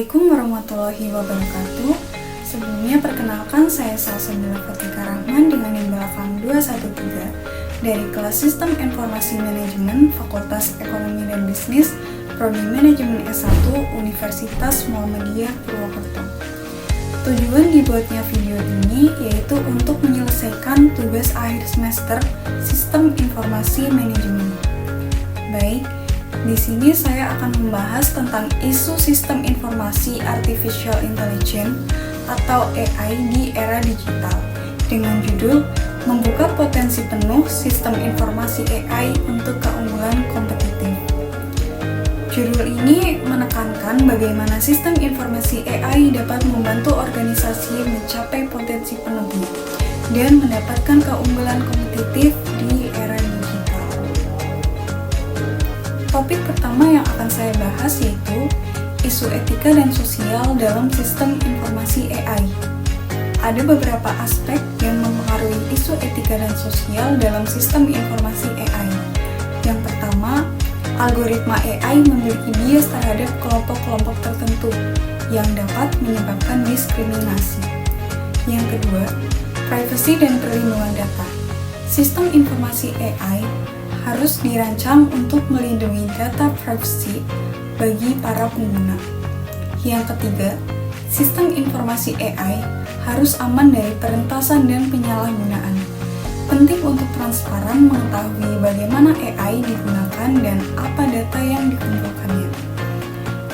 Assalamualaikum warahmatullahi wabarakatuh. Sebelumnya perkenalkan saya Salsabila Fatika Rahman dengan NIM belakang 213 dari kelas Sistem Informasi Manajemen Fakultas Ekonomi dan Bisnis Prodi Manajemen S1 Universitas Muhammadiyah Purwokerto. Tujuan dibuatnya video ini yaitu untuk menyelesaikan tugas akhir semester Sistem Informasi Manajemen. Baik, di sini saya akan membahas tentang isu sistem informasi artificial intelligence atau AI di era digital dengan judul Membuka Potensi Penuh Sistem Informasi AI untuk Keunggulan Kompetitif. Judul ini menekankan bagaimana sistem informasi AI dapat membantu organisasi mencapai potensi penuhnya dan mendapatkan keunggulan kompetitif di era digital. Topik pertama yang akan saya bahas yaitu isu etika dan sosial dalam sistem informasi AI. Ada beberapa aspek yang mempengaruhi isu etika dan sosial dalam sistem informasi AI. Yang pertama, algoritma AI memiliki bias terhadap kelompok-kelompok tertentu yang dapat menyebabkan diskriminasi. Yang kedua, privasi dan perlindungan data. Sistem informasi AI harus dirancang untuk melindungi data privasi bagi para pengguna. Yang ketiga, sistem informasi AI harus aman dari perentasan dan penyalahgunaan. Penting untuk transparan mengetahui bagaimana AI digunakan dan apa data yang dikumpulkannya.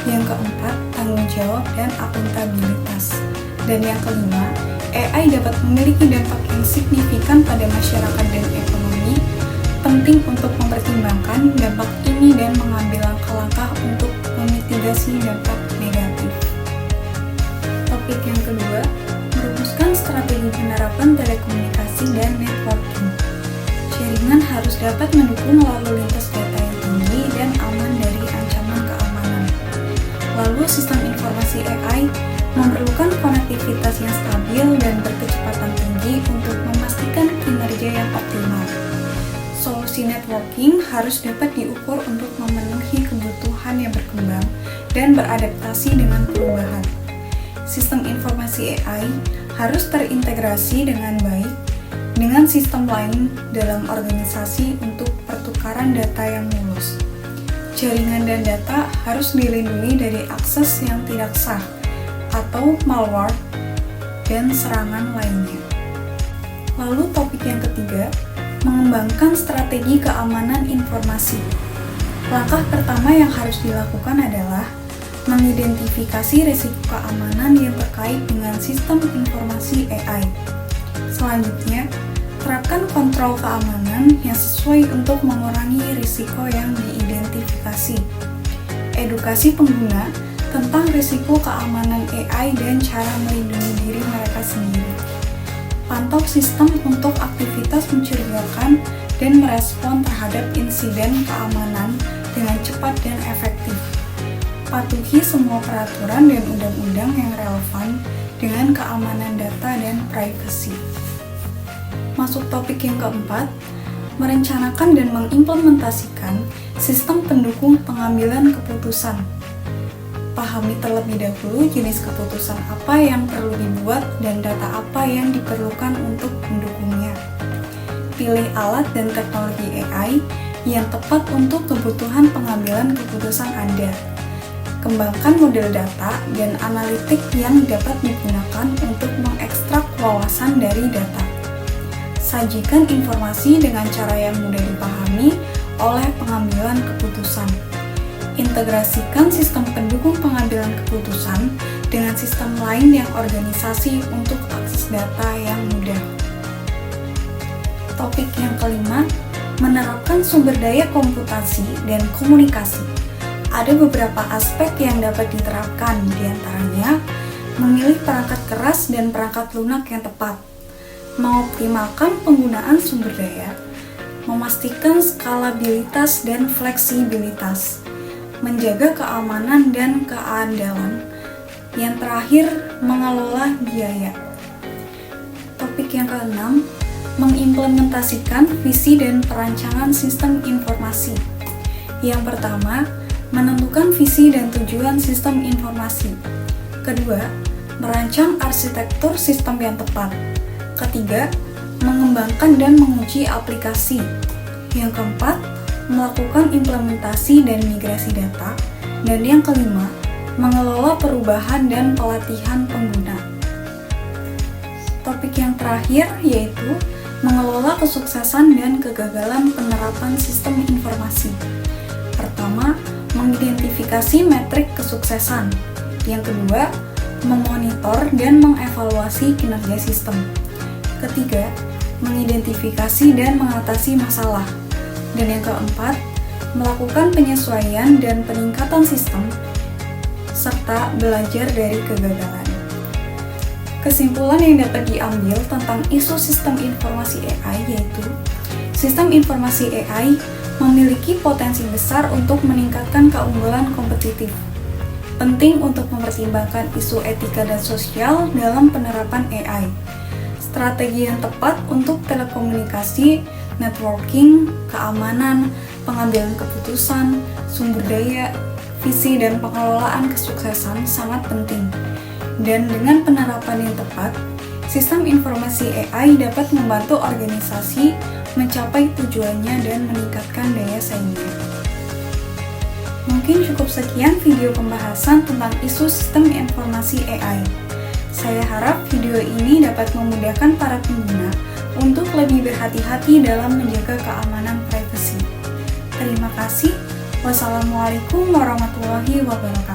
Yang keempat, tanggung jawab dan akuntabilitas. Dan yang kelima, AI dapat memiliki dampak yang signifikan pada masyarakat dan ekonomi. Penting untuk mempertimbangkan dampak ini dan mengambil langkah-langkah untuk memitigasi dampak negatif. Topik yang kedua, merumuskan strategi penerapan telekomunikasi dan networking. Jaringan harus dapat mendukung lalu lintas data yang tinggi dan aman dari ancaman keamanan. Lalu sistem informasi AI memerlukan konektivitas yang stabil dan berkecepatan tinggi untuk memastikan kinerja yang optimal. Solusi networking harus dapat diukur untuk memenuhi kebutuhan yang berkembang dan beradaptasi dengan perubahan. Sistem informasi AI harus terintegrasi dengan baik dengan sistem lain dalam organisasi untuk pertukaran data yang mulus. Jaringan dan data harus dilindungi dari akses yang tidak sah atau malware dan serangan lainnya. Lalu topik yang ketiga, mengembangkan strategi keamanan informasi. Langkah pertama yang harus dilakukan adalah mengidentifikasi risiko keamanan yang terkait dengan sistem informasi AI. Selanjutnya, terapkan kontrol keamanan yang sesuai untuk mengurangi risiko yang diidentifikasi. Edukasi pengguna tentang risiko keamanan AI dan cara melindungi diri mereka sendiri. Pantau sistem untuk aktivitas mencurigakan dan merespon terhadap insiden keamanan dengan cepat dan efektif. Patuhi semua peraturan dan undang-undang yang relevan dengan keamanan data dan privasi. Masuk topik yang keempat, merencanakan dan mengimplementasikan sistem pendukung pengambilan keputusan. Pahami terlebih dahulu jenis keputusan apa yang perlu dibuat dan data apa yang diperlukan untuk mendukungnya. Pilih alat dan teknologi AI yang tepat untuk kebutuhan pengambilan keputusan Anda. Kembangkan model data dan analitik yang dapat digunakan untuk mengekstrak wawasan dari data. Sajikan informasi dengan cara yang mudah dipahami oleh pengambilan keputusan. Integrasikan sistem pendukung pengambilan keputusan dengan sistem lain yang organisasi untuk akses data yang mudah. Topik yang kelima, menerapkan sumber daya komputasi dan komunikasi. Ada beberapa aspek yang dapat diterapkan, diantaranya memilih perangkat keras dan perangkat lunak yang tepat, mengoptimalkan penggunaan sumber daya, memastikan skalabilitas dan fleksibilitas, menjaga keamanan dan keandalan. Yang terakhir, mengelola biaya. Topik yang keenam, mengimplementasikan visi dan perancangan sistem informasi. Yang pertama, menentukan visi dan tujuan sistem informasi. Kedua, merancang arsitektur sistem yang tepat. Ketiga, mengembangkan dan menguji aplikasi. Yang keempat, melakukan implementasi dan migrasi data. Dan yang kelima, mengelola perubahan dan pelatihan pengguna. Topik yang terakhir yaitu mengelola kesuksesan dan kegagalan penerapan sistem informasi. Pertama, mengidentifikasi metrik kesuksesan. Yang kedua, memonitor dan mengevaluasi kinerja sistem. Ketiga, mengidentifikasi dan mengatasi masalah. Dan yang keempat, melakukan penyesuaian dan peningkatan sistem, serta belajar dari kegagalan. Kesimpulan yang dapat diambil tentang isu sistem informasi AI yaitu, sistem informasi AI memiliki potensi besar untuk meningkatkan keunggulan kompetitif. Penting untuk mempertimbangkan isu etika dan sosial dalam penerapan AI. Strategi yang tepat untuk telekomunikasi, networking, keamanan, pengambilan keputusan, sumber daya, visi dan pengelolaan kesuksesan sangat penting. Dan dengan penerapan yang tepat, sistem informasi AI dapat membantu organisasi mencapai tujuannya dan meningkatkan daya saingnya. Mungkin cukup sekian video pembahasan tentang isu sistem informasi AI. Saya harap video ini dapat memudahkan para pengguna untuk lebih berhati-hati dalam menjaga keamanan privasi. Terima kasih. Wassalamualaikum warahmatullahi wabarakatuh.